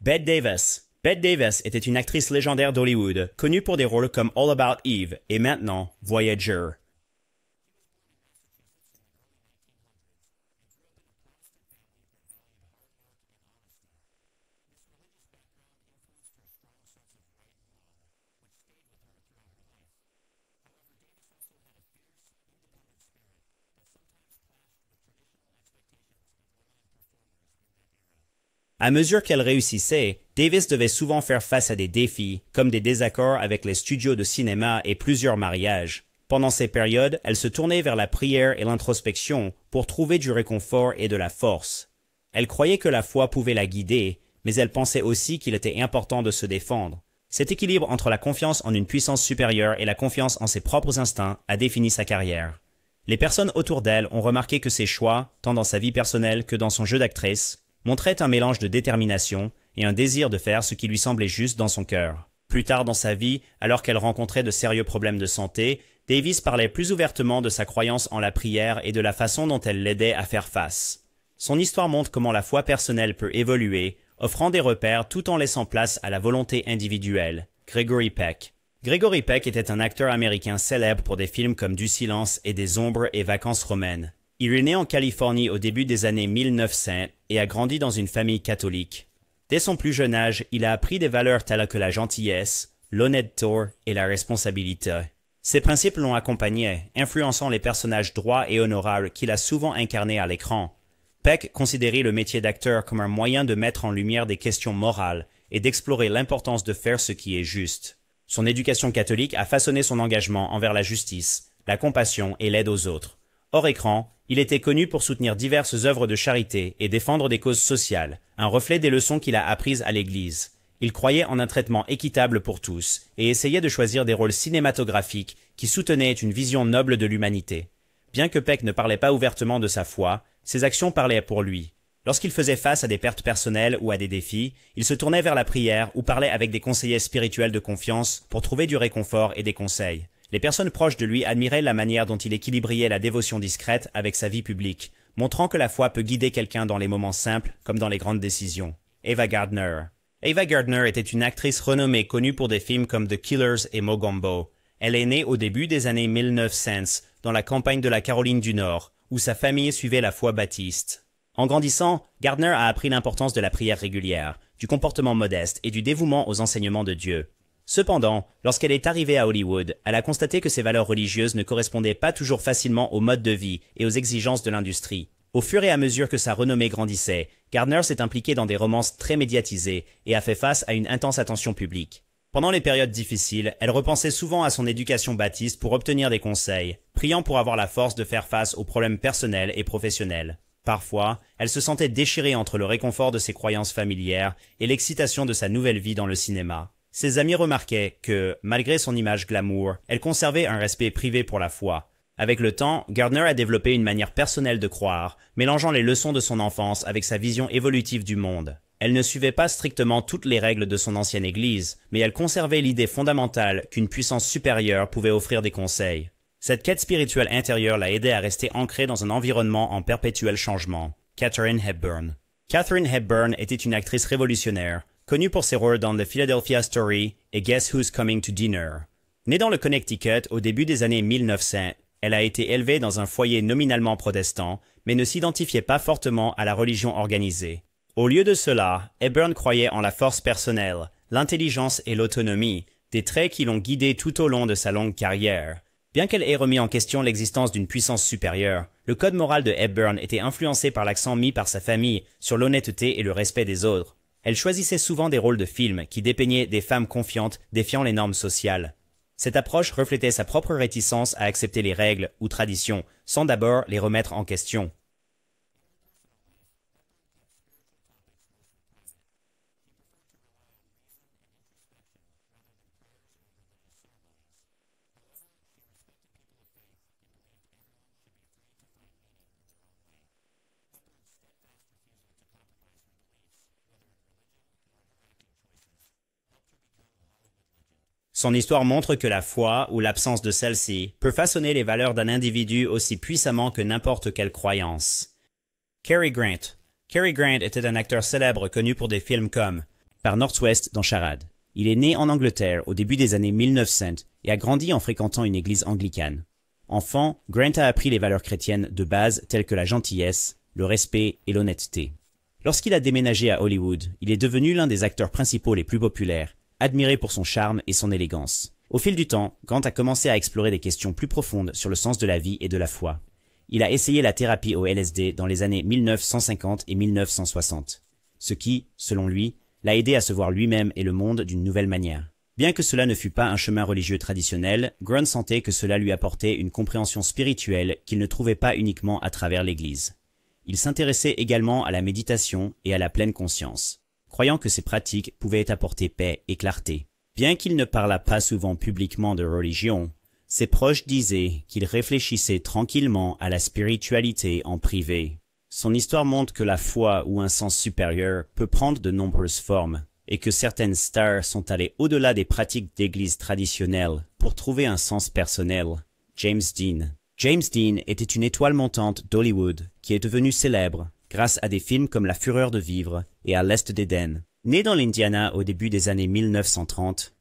Bette Davis. Bette Davis était une actrice légendaire d'Hollywood, connue pour des rôles comme All About Eve et maintenant Voyager. À mesure qu'elle réussissait, Davis devait souvent faire face à des défis, comme des désaccords avec les studios de cinéma et plusieurs mariages. Pendant ces périodes, elle se tournait vers la prière et l'introspection pour trouver du réconfort et de la force. Elle croyait que la foi pouvait la guider, mais elle pensait aussi qu'il était important de se défendre. Cet équilibre entre la confiance en une puissance supérieure et la confiance en ses propres instincts a défini sa carrière. Les personnes autour d'elle ont remarqué que ses choix, tant dans sa vie personnelle que dans son jeu d'actrice, montrait un mélange de détermination et un désir de faire ce qui lui semblait juste dans son cœur. Plus tard dans sa vie, alors qu'elle rencontrait de sérieux problèmes de santé, Davis parlait plus ouvertement de sa croyance en la prière et de la façon dont elle l'aidait à faire face. Son histoire montre comment la foi personnelle peut évoluer, offrant des repères tout en laissant place à la volonté individuelle. Gregory Peck. Gregory Peck était un acteur américain célèbre pour des films comme Du silence et des ombres et Vacances romaines. Il est né en Californie au début des années 1900 et a grandi dans une famille catholique. Dès son plus jeune âge, il a appris des valeurs telles que la gentillesse, l'honnêteté et la responsabilité. Ces principes l'ont accompagné, influençant les personnages droits et honorables qu'il a souvent incarnés à l'écran. Peck considérait le métier d'acteur comme un moyen de mettre en lumière des questions morales et d'explorer l'importance de faire ce qui est juste. Son éducation catholique a façonné son engagement envers la justice, la compassion et l'aide aux autres. Hors écran, il était connu pour soutenir diverses œuvres de charité et défendre des causes sociales, un reflet des leçons qu'il a apprises à l'Église. Il croyait en un traitement équitable pour tous et essayait de choisir des rôles cinématographiques qui soutenaient une vision noble de l'humanité. Bien que Peck ne parlait pas ouvertement de sa foi, ses actions parlaient pour lui. Lorsqu'il faisait face à des pertes personnelles ou à des défis, il se tournait vers la prière ou parlait avec des conseillers spirituels de confiance pour trouver du réconfort et des conseils. Les personnes proches de lui admiraient la manière dont il équilibrait la dévotion discrète avec sa vie publique, montrant que la foi peut guider quelqu'un dans les moments simples comme dans les grandes décisions. Ava Gardner. Ava Gardner était une actrice renommée connue pour des films comme The Killers et Mogambo. Elle est née au début des années 1900 dans la campagne de la Caroline du Nord, où sa famille suivait la foi baptiste. En grandissant, Gardner a appris l'importance de la prière régulière, du comportement modeste et du dévouement aux enseignements de Dieu. Cependant, lorsqu'elle est arrivée à Hollywood, elle a constaté que ses valeurs religieuses ne correspondaient pas toujours facilement au mode de vie et aux exigences de l'industrie. Au fur et à mesure que sa renommée grandissait, Gardner s'est impliquée dans des romances très médiatisées et a fait face à une intense attention publique. Pendant les périodes difficiles, elle repensait souvent à son éducation baptiste pour obtenir des conseils, priant pour avoir la force de faire face aux problèmes personnels et professionnels. Parfois, elle se sentait déchirée entre le réconfort de ses croyances familières et l'excitation de sa nouvelle vie dans le cinéma. Ses amis remarquaient que, malgré son image glamour, elle conservait un respect privé pour la foi. Avec le temps, Gardner a développé une manière personnelle de croire, mélangeant les leçons de son enfance avec sa vision évolutive du monde. Elle ne suivait pas strictement toutes les règles de son ancienne église, mais elle conservait l'idée fondamentale qu'une puissance supérieure pouvait offrir des conseils. Cette quête spirituelle intérieure l'a aidée à rester ancrée dans un environnement en perpétuel changement. Katharine Hepburn. Katharine Hepburn était une actrice révolutionnaire, connue pour ses rôles dans The Philadelphia Story et Guess Who's Coming to Dinner. Née dans le Connecticut au début des années 1900, elle a été élevée dans un foyer nominalement protestant, mais ne s'identifiait pas fortement à la religion organisée. Au lieu de cela, Hepburn croyait en la force personnelle, l'intelligence et l'autonomie, des traits qui l'ont guidée tout au long de sa longue carrière. Bien qu'elle ait remis en question l'existence d'une puissance supérieure, le code moral de Hepburn était influencé par l'accent mis par sa famille sur l'honnêteté et le respect des autres. Elle choisissait souvent des rôles de films qui dépeignaient des femmes confiantes défiant les normes sociales. Cette approche reflétait sa propre réticence à accepter les règles ou traditions, sans d'abord les remettre en question. Son histoire montre que la foi, ou l'absence de celle-ci, peut façonner les valeurs d'un individu aussi puissamment que n'importe quelle croyance. Cary Grant. Cary Grant était un acteur célèbre connu pour des films comme par Northwest dans Charade. Il est né en Angleterre au début des années 1900 et a grandi en fréquentant une église anglicane. Enfant, Grant a appris les valeurs chrétiennes de base telles que la gentillesse, le respect et l'honnêteté. Lorsqu'il a déménagé à Hollywood, il est devenu l'un des acteurs principaux les plus populaires, admiré pour son charme et son élégance. Au fil du temps, Grant a commencé à explorer des questions plus profondes sur le sens de la vie et de la foi. Il a essayé la thérapie au LSD dans les années 1950 et 1960, ce qui, selon lui, l'a aidé à se voir lui-même et le monde d'une nouvelle manière. Bien que cela ne fût pas un chemin religieux traditionnel, Grant sentait que cela lui apportait une compréhension spirituelle qu'il ne trouvait pas uniquement à travers l'Église. Il s'intéressait également à la méditation et à la pleine conscience, croyant que ces pratiques pouvaient apporter paix et clarté. Bien qu'il ne parlât pas souvent publiquement de religion, ses proches disaient qu'il réfléchissait tranquillement à la spiritualité en privé. Son histoire montre que la foi ou un sens supérieur peut prendre de nombreuses formes, et que certaines stars sont allées au-delà des pratiques d'église traditionnelles pour trouver un sens personnel. James Dean. James Dean était une étoile montante d'Hollywood qui est devenue célèbre grâce à des films comme La Fureur de vivre et À l'Est d'Éden. Né dans l'Indiana au début des années 1930,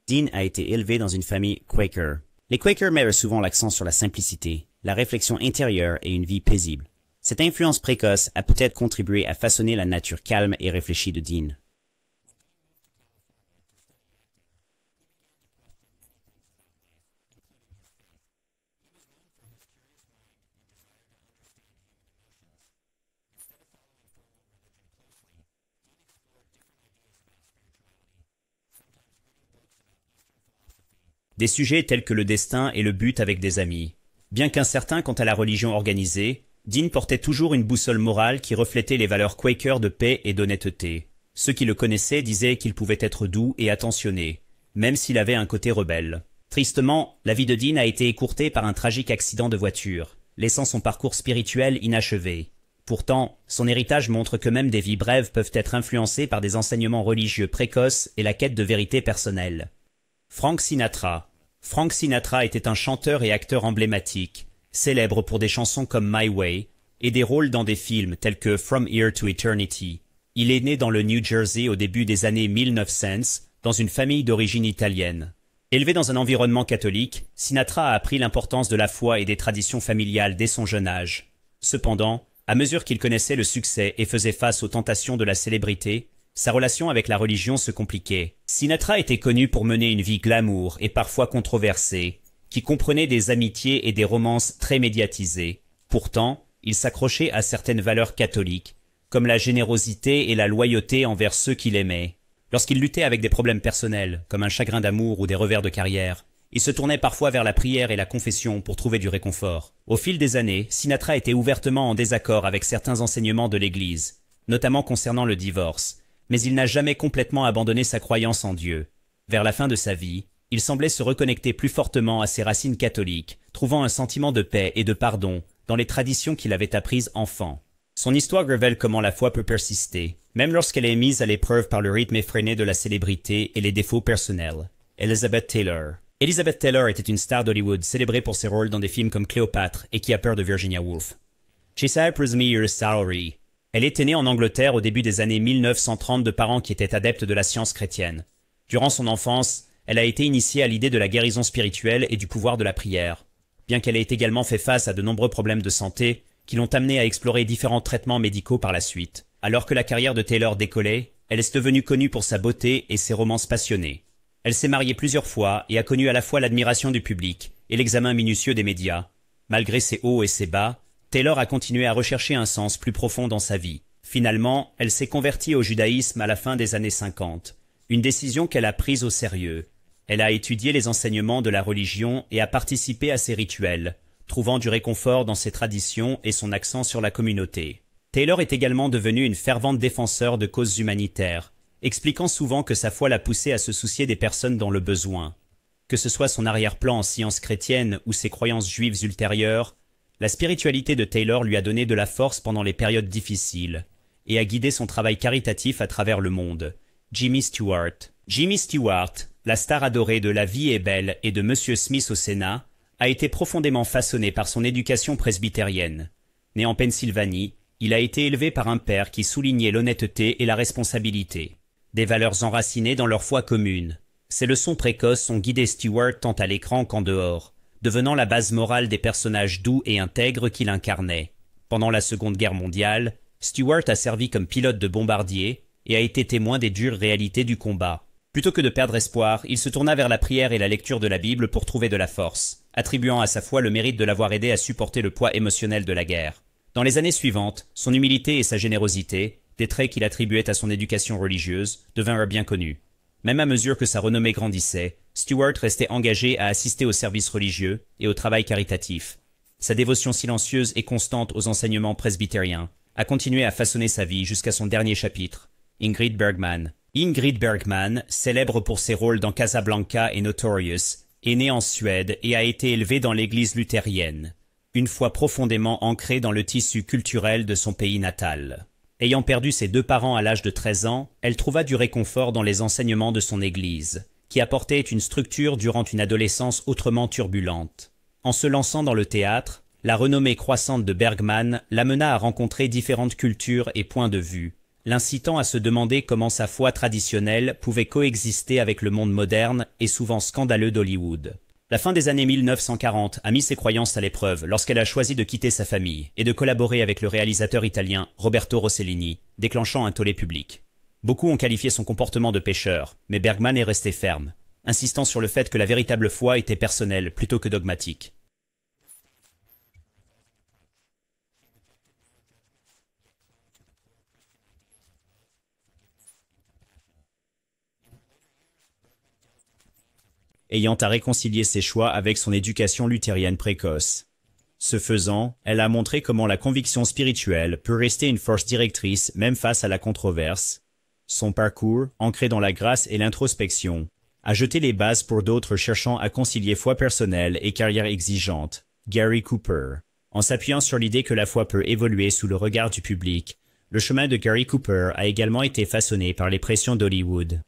Dean a été élevé dans une famille Quaker. Les Quakers mettent souvent l'accent sur la simplicité, la réflexion intérieure et une vie paisible. Cette influence précoce a peut-être contribué à façonner la nature calme et réfléchie de Dean. Des sujets tels que le destin et le but avec des amis. Bien qu'incertain quant à la religion organisée, Dean portait toujours une boussole morale qui reflétait les valeurs Quaker de paix et d'honnêteté. Ceux qui le connaissaient disaient qu'il pouvait être doux et attentionné, même s'il avait un côté rebelle. Tristement, la vie de Dean a été écourtée par un tragique accident de voiture, laissant son parcours spirituel inachevé. Pourtant, son héritage montre que même des vies brèves peuvent être influencées par des enseignements religieux précoces et la quête de vérité personnelle. Frank Sinatra. Frank Sinatra était un chanteur et acteur emblématique, célèbre pour des chansons comme My Way et des rôles dans des films tels que From Here to Eternity. Il est né dans le New Jersey au début des années 1900 dans une famille d'origine italienne. Élevé dans un environnement catholique, Sinatra a appris l'importance de la foi et des traditions familiales dès son jeune âge. Cependant, à mesure qu'il connaissait le succès et faisait face aux tentations de la célébrité, sa relation avec la religion se compliquait. Sinatra était connu pour mener une vie glamour et parfois controversée, qui comprenait des amitiés et des romances très médiatisées. Pourtant, il s'accrochait à certaines valeurs catholiques, comme la générosité et la loyauté envers ceux qu'il aimait. Lorsqu'il luttait avec des problèmes personnels, comme un chagrin d'amour ou des revers de carrière, il se tournait parfois vers la prière et la confession pour trouver du réconfort. Au fil des années, Sinatra était ouvertement en désaccord avec certains enseignements de l'Église, notamment concernant le divorce, mais il n'a jamais complètement abandonné sa croyance en Dieu. Vers la fin de sa vie, il semblait se reconnecter plus fortement à ses racines catholiques, trouvant un sentiment de paix et de pardon dans les traditions qu'il avait apprises enfant. Son histoire révèle comment la foi peut persister, même lorsqu'elle est mise à l'épreuve par le rythme effréné de la célébrité et les défauts personnels. Elizabeth Taylor. Elizabeth Taylor était une star d'Hollywood célébrée pour ses rôles dans des films comme Cléopâtre et Qui a peur de Virginia Woolf. Cheshire Prismere's Salary. Elle était née en Angleterre au début des années 1930 de parents qui étaient adeptes de la science chrétienne. Durant son enfance, elle a été initiée à l'idée de la guérison spirituelle et du pouvoir de la prière. Bien qu'elle ait également fait face à de nombreux problèmes de santé, qui l'ont amenée à explorer différents traitements médicaux par la suite. Alors que la carrière de Taylor décollait, elle est devenue connue pour sa beauté et ses romances passionnées. Elle s'est mariée plusieurs fois et a connu à la fois l'admiration du public et l'examen minutieux des médias. Malgré ses hauts et ses bas, Taylor a continué à rechercher un sens plus profond dans sa vie. Finalement, elle s'est convertie au judaïsme à la fin des années 50, une décision qu'elle a prise au sérieux. Elle a étudié les enseignements de la religion et a participé à ses rituels, trouvant du réconfort dans ses traditions et son accent sur la communauté. Taylor est également devenue une fervente défenseur de causes humanitaires, expliquant souvent que sa foi l'a poussée à se soucier des personnes dans le besoin. Que ce soit son arrière-plan en sciences chrétiennes ou ses croyances juives ultérieures, la spiritualité de Taylor lui a donné de la force pendant les périodes difficiles et a guidé son travail caritatif à travers le monde. Jimmy Stewart. Jimmy Stewart, la star adorée de La vie est belle et de Monsieur Smith au Sénat, a été profondément façonné par son éducation presbytérienne. Né en Pennsylvanie, il a été élevé par un père qui soulignait l'honnêteté et la responsabilité. des valeurs enracinées dans leur foi commune. Ces leçons précoces ont guidé Stewart tant à l'écran qu'en dehors, devenant la base morale des personnages doux et intègres qu'il incarnait. Pendant la Seconde Guerre mondiale, Stewart a servi comme pilote de bombardier et a été témoin des dures réalités du combat. Plutôt que de perdre espoir, il se tourna vers la prière et la lecture de la Bible pour trouver de la force, attribuant à sa foi le mérite de l'avoir aidé à supporter le poids émotionnel de la guerre. Dans les années suivantes, son humilité et sa générosité, des traits qu'il attribuait à son éducation religieuse, devinrent bien connus. Même à mesure que sa renommée grandissait, Stewart restait engagé à assister aux services religieux et au travail caritatif. Sa dévotion silencieuse et constante aux enseignements presbytériens a continué à façonner sa vie jusqu'à son dernier chapitre, Ingrid Bergman. Ingrid Bergman, célèbre pour ses rôles dans Casablanca et Notorious, est née en Suède et a été élevée dans l'église luthérienne, une foi profondément ancrée dans le tissu culturel de son pays natal. Ayant perdu ses 2 parents à l'âge de 13 ans, elle trouva du réconfort dans les enseignements de son église, qui apportait une structure durant une adolescence autrement turbulente. En se lançant dans le théâtre, la renommée croissante de Bergman l'amena à rencontrer différentes cultures et points de vue, l'incitant à se demander comment sa foi traditionnelle pouvait coexister avec le monde moderne et souvent scandaleux d'Hollywood. La fin des années 1940 a mis ses croyances à l'épreuve lorsqu'elle a choisi de quitter sa famille et de collaborer avec le réalisateur italien Roberto Rossellini, déclenchant un tollé public. Beaucoup ont qualifié son comportement de pécheur, mais Bergman est resté ferme, insistant sur le fait que la véritable foi était personnelle plutôt que dogmatique. Ayant à réconcilier ses choix avec son éducation luthérienne précoce. Ce faisant, elle a montré comment la conviction spirituelle peut rester une force directrice même face à la controverse. Son parcours, ancré dans la grâce et l'introspection, a jeté les bases pour d'autres cherchant à concilier foi personnelle et carrière exigeante. Gary Cooper. En s'appuyant sur l'idée que la foi peut évoluer sous le regard du public, le chemin de Gary Cooper a également été façonné par les pressions d'Hollywood.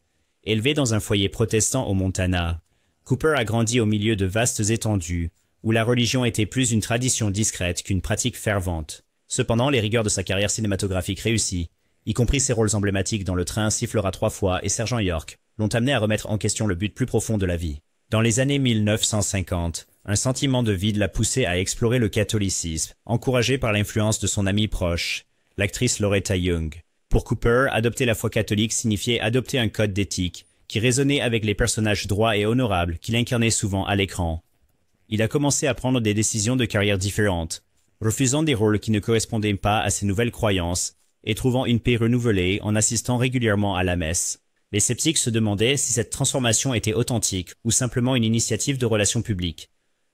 Élevé dans un foyer protestant au Montana, Cooper a grandi au milieu de vastes étendues, où la religion était plus une tradition discrète qu'une pratique fervente. Cependant, les rigueurs de sa carrière cinématographique réussie, y compris ses rôles emblématiques dans Le Train sifflera 3 fois et Sergent York, l'ont amené à remettre en question le but plus profond de la vie. Dans les années 1950, un sentiment de vide l'a poussé à explorer le catholicisme, encouragé par l'influence de son amie proche, l'actrice Loretta Young. Pour Cooper, adopter la foi catholique signifiait adopter un code d'éthique qui résonnait avec les personnages droits et honorables qu'il incarnait souvent à l'écran. Il a commencé à prendre des décisions de carrière différentes, refusant des rôles qui ne correspondaient pas à ses nouvelles croyances et trouvant une paix renouvelée en assistant régulièrement à la messe. Les sceptiques se demandaient si cette transformation était authentique ou simplement une initiative de relations publiques.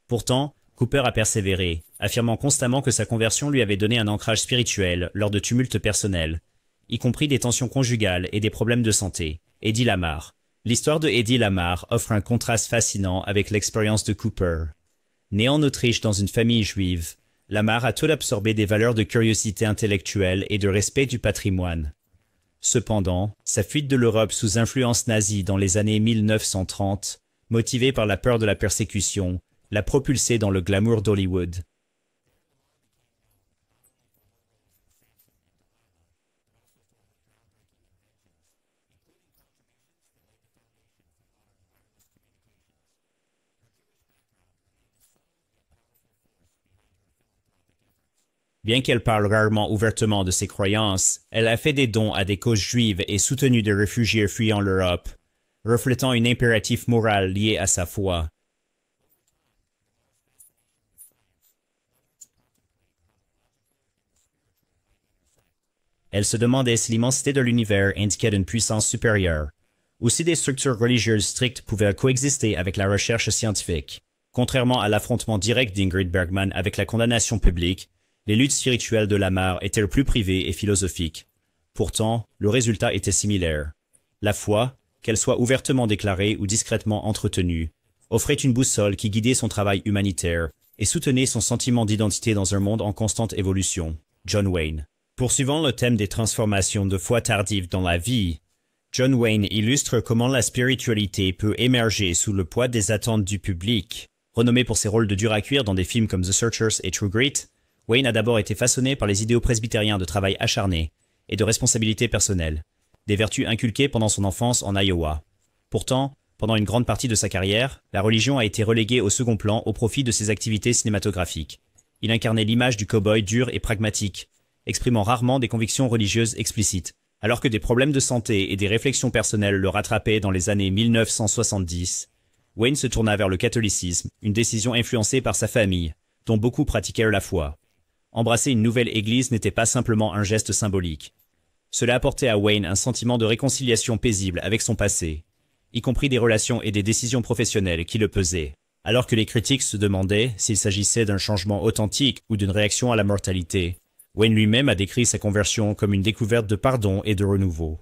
Pourtant, Cooper a persévéré, affirmant constamment que sa conversion lui avait donné un ancrage spirituel lors de tumultes personnels, y compris des tensions conjugales et des problèmes de santé. Eddie Lamar. L'histoire de Eddie Lamar offre un contraste fascinant avec l'expérience de Cooper. Né en Autriche dans une famille juive, Lamar a tout absorbé des valeurs de curiosité intellectuelle et de respect du patrimoine. Cependant, sa fuite de l'Europe sous influence nazie dans les années 1930, motivée par la peur de la persécution, l'a propulsé dans le glamour d'Hollywood. Bien qu'elle parle rarement ouvertement de ses croyances, elle a fait des dons à des causes juives et soutenu des réfugiés fuyant l'Europe, reflétant un impératif moral lié à sa foi. Elle se demandait si l'immensité de l'univers indiquait une puissance supérieure, ou si des structures religieuses strictes pouvaient coexister avec la recherche scientifique. Contrairement à l'affrontement direct d'Ingrid Bergman avec la condamnation publique, les luttes spirituelles de Lamar étaient le plus privées et philosophiques. Pourtant, le résultat était similaire. La foi, qu'elle soit ouvertement déclarée ou discrètement entretenue, offrait une boussole qui guidait son travail humanitaire et soutenait son sentiment d'identité dans un monde en constante évolution. John Wayne. Poursuivant le thème des transformations de foi tardives dans la vie, John Wayne illustre comment la spiritualité peut émerger sous le poids des attentes du public. Renommé pour ses rôles de dur à cuire dans des films comme The Searchers et True Grit, Wayne a d'abord été façonné par les idéaux presbytériens de travail acharné et de responsabilité personnelle. des vertus inculquées pendant son enfance en Iowa. Pourtant, pendant une grande partie de sa carrière, la religion a été reléguée au second plan au profit de ses activités cinématographiques. Il incarnait l'image du cow-boy dur et pragmatique, exprimant rarement des convictions religieuses explicites. Alors que des problèmes de santé et des réflexions personnelles le rattrapaient dans les années 1970, Wayne se tourna vers le catholicisme, une décision influencée par sa famille, dont beaucoup pratiquaient la foi. Embrasser une nouvelle église n'était pas simplement un geste symbolique. Cela apportait à Wayne un sentiment de réconciliation paisible avec son passé, y compris des relations et des décisions professionnelles qui le pesaient. Alors que les critiques se demandaient s'il s'agissait d'un changement authentique ou d'une réaction à la mortalité, Wayne lui-même a décrit sa conversion comme une découverte de pardon et de renouveau.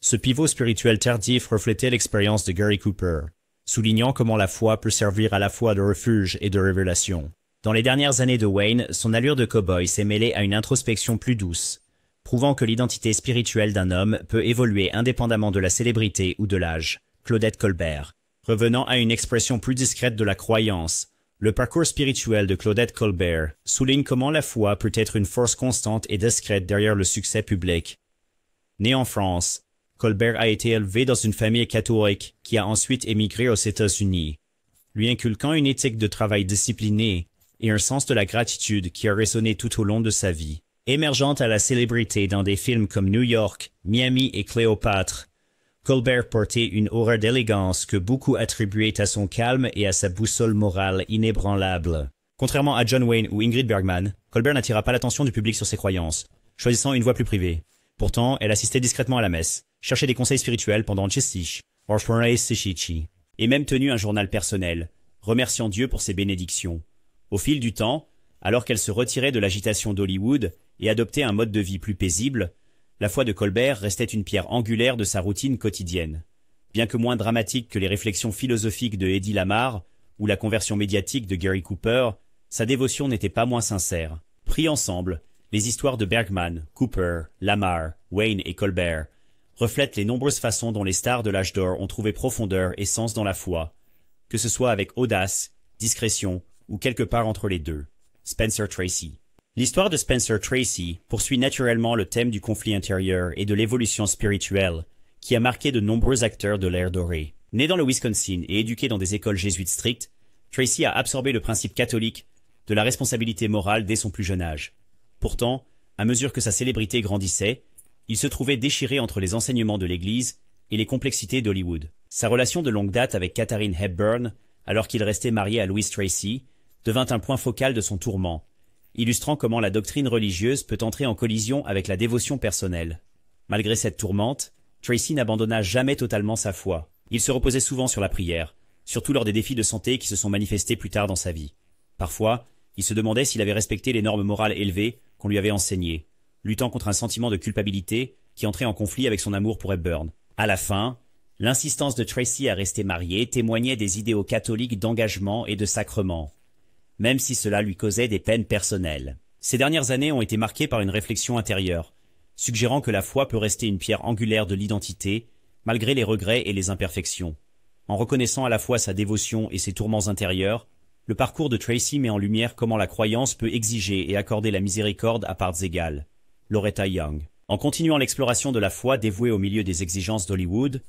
Ce pivot spirituel tardif reflétait l'expérience de Gary Cooper, soulignant comment la foi peut servir à la fois de refuge et de révélation. Dans les dernières années de Wayne, son allure de cow-boy s'est mêlée à une introspection plus douce, prouvant que l'identité spirituelle d'un homme peut évoluer indépendamment de la célébrité ou de l'âge. Claudette Colbert. Revenant à une expression plus discrète de la croyance, le parcours spirituel de Claudette Colbert souligne comment la foi peut être une force constante et discrète derrière le succès public. Née en France, Colbert a été élevée dans une famille catholique qui a ensuite émigré aux États-Unis, lui inculquant une éthique de travail disciplinée et un sens de la gratitude qui a résonné tout au long de sa vie. Émergeante à la célébrité dans des films comme New York, Miami et Cléopâtre, Colbert portait une aura d'élégance que beaucoup attribuaient à son calme et à sa boussole morale inébranlable. Contrairement à John Wayne ou Ingrid Bergman, Colbert n'attira pas l'attention du public sur ses croyances, choisissant une voie plus privée. Pourtant, elle assistait discrètement à la messe, cherchait des conseils spirituels pendant Chistich, et même tenu un journal personnel, remerciant Dieu pour ses bénédictions. Au fil du temps, alors qu'elle se retirait de l'agitation d'Hollywood et adoptait un mode de vie plus paisible, la foi de Colbert restait une pierre angulaire de sa routine quotidienne. Bien que moins dramatique que les réflexions philosophiques de Hedy Lamarr ou la conversion médiatique de Gary Cooper, sa dévotion n'était pas moins sincère. Pris ensemble, les histoires de Bergman, Cooper, Lamarr, Wayne et Colbert reflètent les nombreuses façons dont les stars de l'âge d'or ont trouvé profondeur et sens dans la foi, que ce soit avec audace, discrétion ou quelque part entre les deux. Spencer Tracy. L'histoire de Spencer Tracy poursuit naturellement le thème du conflit intérieur et de l'évolution spirituelle, qui a marqué de nombreux acteurs de l'ère dorée. Né dans le Wisconsin et éduqué dans des écoles jésuites strictes, Tracy a absorbé le principe catholique de la responsabilité morale dès son plus jeune âge. Pourtant, à mesure que sa célébrité grandissait, il se trouvait déchiré entre les enseignements de l'Église et les complexités d'Hollywood. Sa relation de longue date avec Katharine Hepburn, alors qu'il restait marié à Louise Tracy, devint un point focal de son tourment, illustrant comment la doctrine religieuse peut entrer en collision avec la dévotion personnelle. Malgré cette tourmente, Tracy n'abandonna jamais totalement sa foi. Il se reposait souvent sur la prière, surtout lors des défis de santé qui se sont manifestés plus tard dans sa vie. Parfois, il se demandait s'il avait respecté les normes morales élevées qu'on lui avait enseignées, luttant contre un sentiment de culpabilité qui entrait en conflit avec son amour pour Hepburn. À la fin, l'insistance de Tracy à rester mariée témoignait des idéaux catholiques d'engagement et de sacrement, même si cela lui causait des peines personnelles. Ces dernières années ont été marquées par une réflexion intérieure, suggérant que la foi peut rester une pierre angulaire de l'identité, malgré les regrets et les imperfections. En reconnaissant à la fois sa dévotion et ses tourments intérieurs, le parcours de Tracy met en lumière comment la croyance peut exiger et accorder la miséricorde à parts égales. Loretta Young. En continuant l'exploration de la foi dévouée au milieu des exigences d'Hollywood,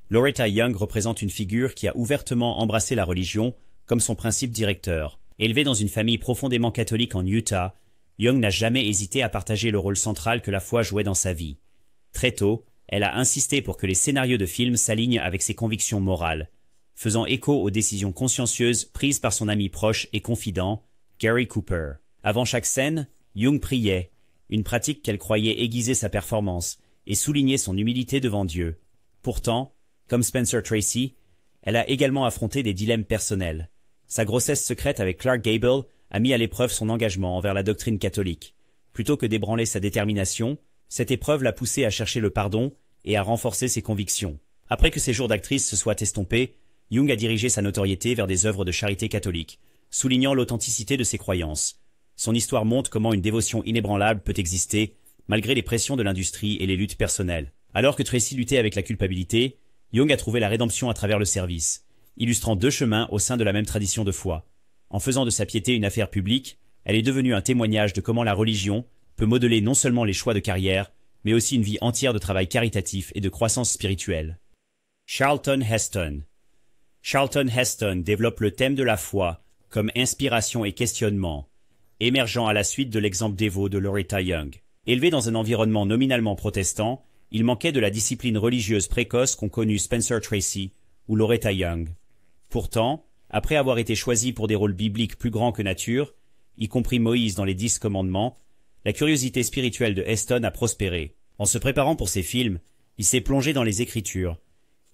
Loretta Young représente une figure qui a ouvertement embrassé la religion comme son principe directeur. Élevée dans une famille profondément catholique en Utah, Young n'a jamais hésité à partager le rôle central que la foi jouait dans sa vie. Très tôt, elle a insisté pour que les scénarios de films s'alignent avec ses convictions morales, faisant écho aux décisions consciencieuses prises par son ami proche et confident, Gary Cooper. Avant chaque scène, Young priait, une pratique qu'elle croyait aiguiser sa performance et souligner son humilité devant Dieu. Pourtant, comme Spencer Tracy, elle a également affronté des dilemmes personnels. Sa grossesse secrète avec Clark Gable a mis à l'épreuve son engagement envers la doctrine catholique. Plutôt que d'ébranler sa détermination, cette épreuve l'a poussée à chercher le pardon et à renforcer ses convictions. Après que ses jours d'actrice se soient estompés, Young a dirigé sa notoriété vers des œuvres de charité catholique, soulignant l'authenticité de ses croyances. Son histoire montre comment une dévotion inébranlable peut exister, malgré les pressions de l'industrie et les luttes personnelles. Alors que Tracy luttait avec la culpabilité, Young a trouvé la rédemption à travers le service, illustrant deux chemins au sein de la même tradition de foi. En faisant de sa piété une affaire publique, elle est devenue un témoignage de comment la religion peut modeler non seulement les choix de carrière, mais aussi une vie entière de travail caritatif et de croissance spirituelle. Charlton Heston. Charlton Heston développe le thème de la foi comme inspiration et questionnement, émergeant à la suite de l'exemple dévot de Loretta Young. Élevé dans un environnement nominalement protestant, il manquait de la discipline religieuse précoce qu'ont connue Spencer Tracy ou Loretta Young. Pourtant, après avoir été choisi pour des rôles bibliques plus grands que nature, y compris Moïse dans les 10 commandements, la curiosité spirituelle de Heston a prospéré. En se préparant pour ses films, il s'est plongé dans les Écritures,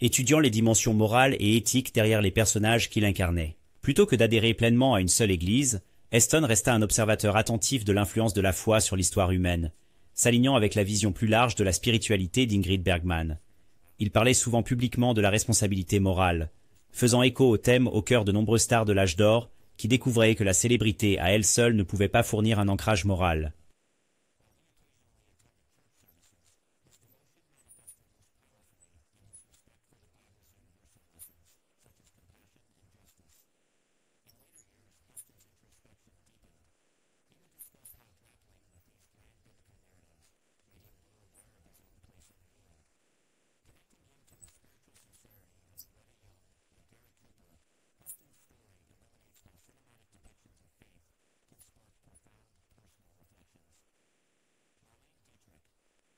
étudiant les dimensions morales et éthiques derrière les personnages qu'il incarnait. Plutôt que d'adhérer pleinement à une seule église, Heston resta un observateur attentif de l'influence de la foi sur l'histoire humaine, s'alignant avec la vision plus large de la spiritualité d'Ingrid Bergman. Il parlait souvent publiquement de la responsabilité morale, faisant écho au thème au cœur de nombreuses stars de l'âge d'or qui découvraient que la célébrité à elle seule ne pouvait pas fournir un ancrage moral.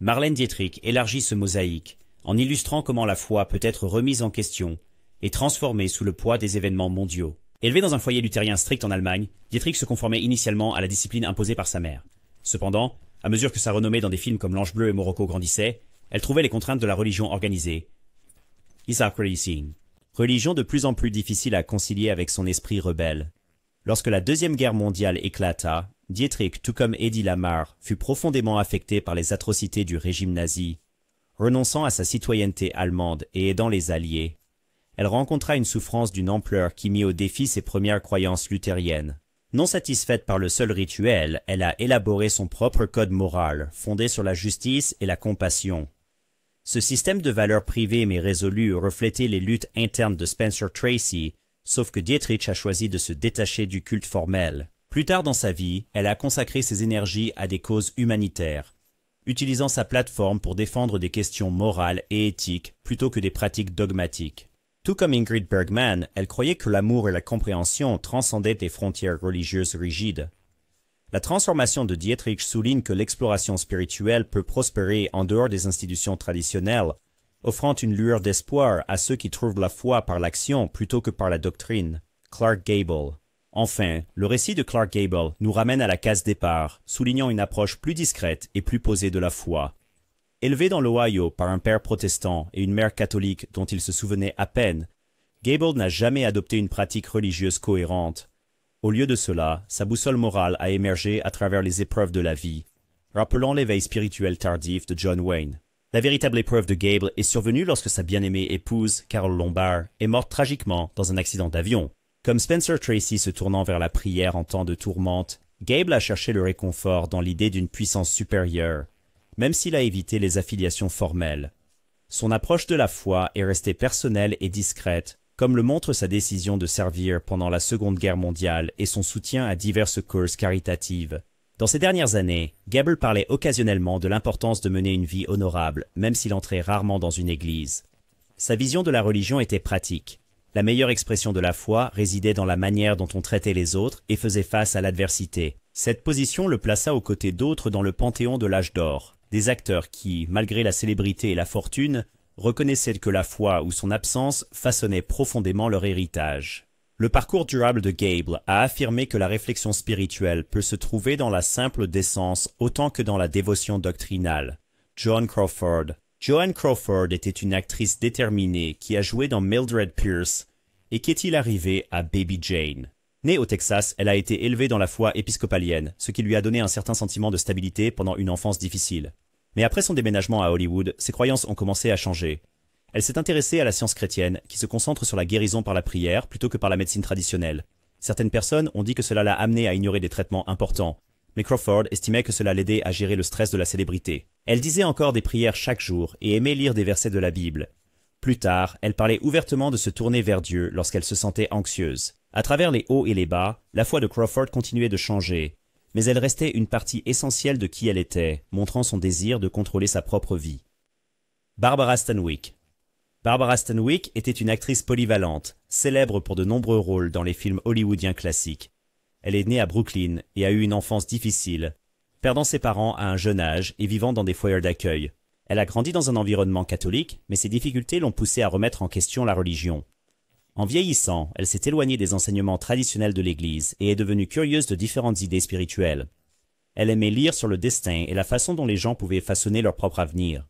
Marlène Dietrich élargit ce mosaïque en illustrant comment la foi peut être remise en question et transformée sous le poids des événements mondiaux. Élevée dans un foyer luthérien strict en Allemagne, Dietrich se conformait initialement à la discipline imposée par sa mère. Cependant, à mesure que sa renommée dans des films comme L'Ange bleu et Morocco grandissait, elle trouvait les contraintes de la religion organisée. Religion de plus en plus difficile à concilier avec son esprit rebelle. Lorsque la Deuxième Guerre mondiale éclata, Dietrich, tout comme Eddie Lamar, fut profondément affecté par les atrocités du régime nazi. Renonçant à sa citoyenneté allemande et aidant les Alliés, elle rencontra une souffrance d'une ampleur qui mit au défi ses premières croyances luthériennes. Non satisfaite par le seul rituel, elle a élaboré son propre code moral, fondé sur la justice et la compassion. Ce système de valeurs privées mais résolues reflétait les luttes internes de Spencer Tracy, sauf que Dietrich a choisi de se détacher du culte formel. Plus tard dans sa vie, elle a consacré ses énergies à des causes humanitaires, utilisant sa plateforme pour défendre des questions morales et éthiques plutôt que des pratiques dogmatiques. Tout comme Ingrid Bergman, elle croyait que l'amour et la compréhension transcendaient des frontières religieuses rigides. La transformation de Dietrich souligne que l'exploration spirituelle peut prospérer en dehors des institutions traditionnelles, offrant une lueur d'espoir à ceux qui trouvent la foi par l'action plutôt que par la doctrine. Clark Gable. Enfin, le récit de Clark Gable nous ramène à la case départ, soulignant une approche plus discrète et plus posée de la foi. Élevé dans l'Ohio par un père protestant et une mère catholique dont il se souvenait à peine, Gable n'a jamais adopté une pratique religieuse cohérente. Au lieu de cela, sa boussole morale a émergé à travers les épreuves de la vie, rappelant l'éveil spirituel tardif de John Wayne. La véritable épreuve de Gable est survenue lorsque sa bien-aimée épouse, Carole Lombard, est morte tragiquement dans un accident d'avion. Comme Spencer Tracy se tournant vers la prière en temps de tourmente, Gable a cherché le réconfort dans l'idée d'une puissance supérieure, même s'il a évité les affiliations formelles. Son approche de la foi est restée personnelle et discrète, comme le montre sa décision de servir pendant la Seconde Guerre mondiale et son soutien à diverses causes caritatives. Dans ces dernières années, Gable parlait occasionnellement de l'importance de mener une vie honorable, même s'il entrait rarement dans une église. Sa vision de la religion était pratique. La meilleure expression de la foi résidait dans la manière dont on traitait les autres et faisait face à l'adversité. Cette position le plaça aux côtés d'autres dans le panthéon de l'âge d'or, des acteurs qui, malgré la célébrité et la fortune, reconnaissaient que la foi ou son absence façonnait profondément leur héritage. Le parcours durable de Gable a affirmé que la réflexion spirituelle peut se trouver dans la simple décence autant que dans la dévotion doctrinale. Joan Crawford. Joan Crawford était une actrice déterminée qui a joué dans Mildred Pierce et qu'est-il arrivé à Baby Jane. Née au Texas, elle a été élevée dans la foi épiscopalienne, ce qui lui a donné un certain sentiment de stabilité pendant une enfance difficile. Mais après son déménagement à Hollywood, ses croyances ont commencé à changer. Elle s'est intéressée à la science chrétienne, qui se concentre sur la guérison par la prière plutôt que par la médecine traditionnelle. Certaines personnes ont dit que cela l'a amenée à ignorer des traitements importants, mais Crawford estimait que cela l'aidait à gérer le stress de la célébrité. Elle disait encore des prières chaque jour et aimait lire des versets de la Bible. Plus tard, elle parlait ouvertement de se tourner vers Dieu lorsqu'elle se sentait anxieuse. À travers les hauts et les bas, la foi de Crawford continuait de changer, mais elle restait une partie essentielle de qui elle était, montrant son désir de contrôler sa propre vie. Barbara Stanwyck. Barbara Stanwyck était une actrice polyvalente, célèbre pour de nombreux rôles dans les films hollywoodiens classiques. Elle est née à Brooklyn et a eu une enfance difficile, perdant ses parents à un jeune âge et vivant dans des foyers d'accueil. Elle a grandi dans un environnement catholique, mais ses difficultés l'ont poussée à remettre en question la religion. En vieillissant, elle s'est éloignée des enseignements traditionnels de l'Église et est devenue curieuse de différentes idées spirituelles. Elle aimait lire sur le destin et la façon dont les gens pouvaient façonner leur propre avenir.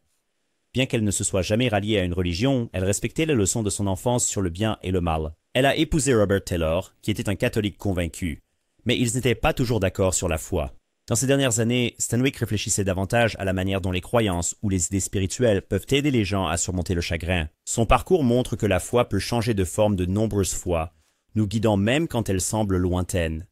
Bien qu'elle ne se soit jamais ralliée à une religion, elle respectait les leçons de son enfance sur le bien et le mal. Elle a épousé Robert Taylor, qui était un catholique convaincu, mais ils n'étaient pas toujours d'accord sur la foi. Dans ces dernières années, Stanwyck réfléchissait davantage à la manière dont les croyances ou les idées spirituelles peuvent aider les gens à surmonter le chagrin. Son parcours montre que la foi peut changer de forme de nombreuses fois, nous guidant même quand elle semble lointaine.